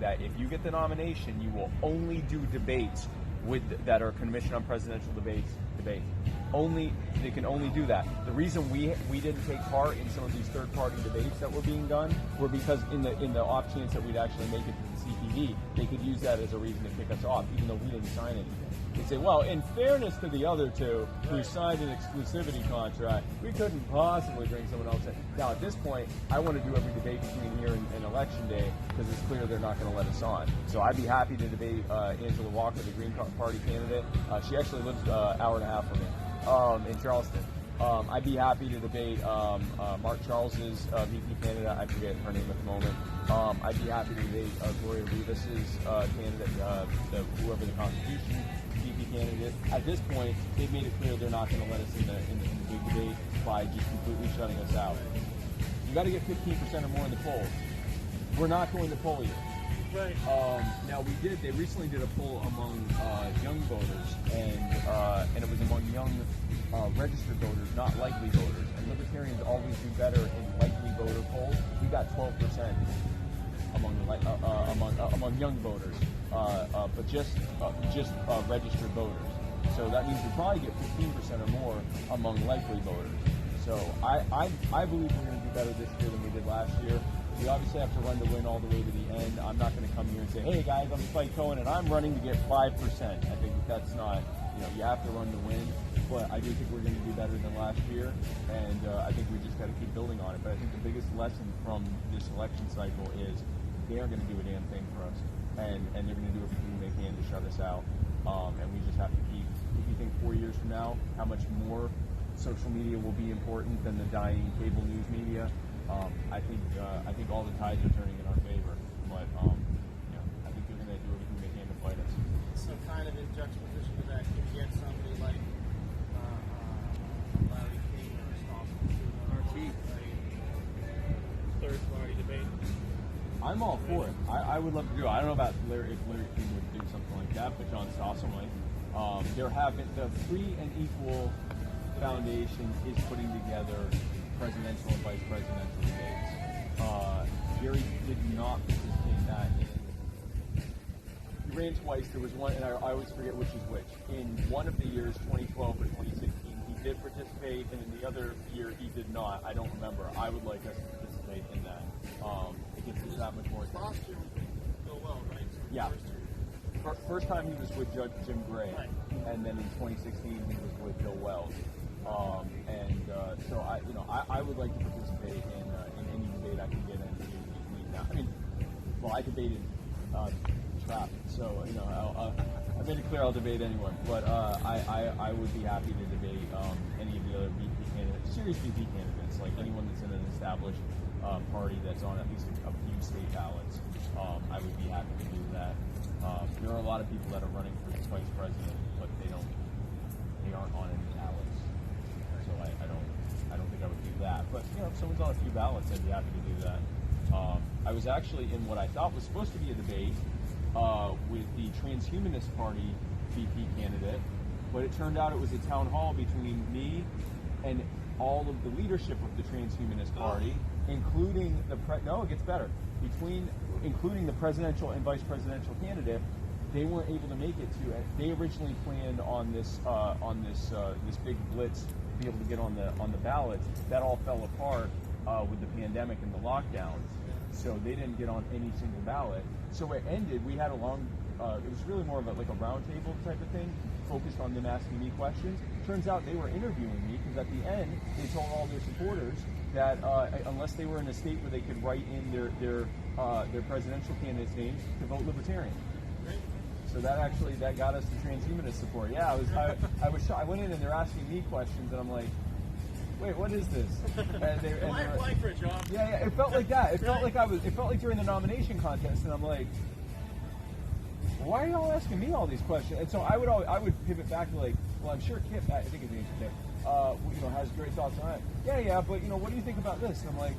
that if you get the nomination, you will only do debates that are Commission on Presidential Debates. Only they can only do that. The reason we didn't take part in some of these third-party debates that were being done were because in the off chance that we'd actually make it to the CPD, they could use that as a reason to kick us off, even though we didn't sign anything. They'd say, well, in fairness to the other two who signed an exclusivity contract, we couldn't possibly bring someone else in. Now, at this point, I want to do every debate between here and Election Day because it's clear they're not going to let us on. So I'd be happy to debate Angela Walker, the Green Party candidate. She actually lives an hour and a half from me in Charleston. I'd be happy to debate Mark Charles's VP candidate. I forget her name at the moment. I'd be happy to debate Gloria Rivas's candidate, whoever the Constitution VP candidate. At this point, they've made it clear they're not going to let us in the big debate by just completely shutting us out. You got to get 15% or more in the polls. We're not going to poll you. Right. Now they recently did a poll among young voters, and it was among young registered voters, not likely voters. And libertarians always do better in likely voter polls. We got 12% among young voters, but just registered voters. So that means we probably get 15% or more among likely voters. So I believe we're going to do better this year than we did last year. We obviously have to run to win all the way to the end. I'm not going to come here and say, hey guys, I'm Spike Cohen and I'm running to get 5%. I think that's not, you have to run to win. But I do think we're going to do better than last year. And I think we just got to keep building on it. But I think the biggest lesson from this election cycle is they aren't going to do a damn thing for us. And they're going to do everything they can to shut us out. And we just have to keep, if you think 4 years from now, how much more social media will be important than the dying cable news media. I think all the tides are turning in our favor, but I think they're going to do everything they can to fight us. So kind of in juxtaposition to that, if you get somebody like Larry King responsible to a third-party debate. I'm all for it. I would love to do it. I don't know about if Larry King would do something like that, but John Stossel might. There have been the Free and Equal Foundation is putting together presidential and vice presidential debates. Jerry did not participate in that. He ran twice. There was one, and I always forget which is which. In one of the years, 2012 or 2016, he did participate, and in the other year, he did not. I don't remember. I would like us to participate in that. It gives us that much more attention. Last year was Bill Wells, right? So yeah. First time he was with Judge Jim Gray, right. And then in 2016 he was with Bill Wells. So I would like to participate in any debate I can get into. I debated traffic, so I made it clear I'll debate anyone. But I would be happy to debate any of the other VP candidates, serious VP candidates, like anyone that's in an established party that's on at least a few state ballots. I would be happy to do that. There are a lot of people that are running for vice president, but they aren't on any ballots. So I don't think I would do that. But if someone's on a few ballots, I'd be happy to do that. I was actually in what I thought was supposed to be a debate with the Transhumanist Party VP candidate, but it turned out it was a town hall between me and all of the leadership of the Transhumanist Party, including it gets better. Including the presidential and vice presidential candidate. They weren't able to make it to it. They originally planned on this big blitz to be able to get on the ballots. That all fell apart with the pandemic and the lockdowns. So they didn't get on any single ballot. So it ended. We had a long. It was really more of a round table type of thing, focused on them asking me questions. Turns out they were interviewing me because at the end they told all their supporters that unless they were in a state where they could write in their presidential candidates' names to vote Libertarian. So that got us the transhumanist support. Yeah, I was shocked. I went in and they're asking me questions, and I'm like, wait, what is this? Am I applying for a job? Yeah, it felt like that. It felt like during the nomination contest, and I'm like, why are y'all asking me all these questions? And so I would pivot back to well, I'm sure Kip, I think his name's Kip, has great thoughts on that. Yeah, but what do you think about this? And I'm like,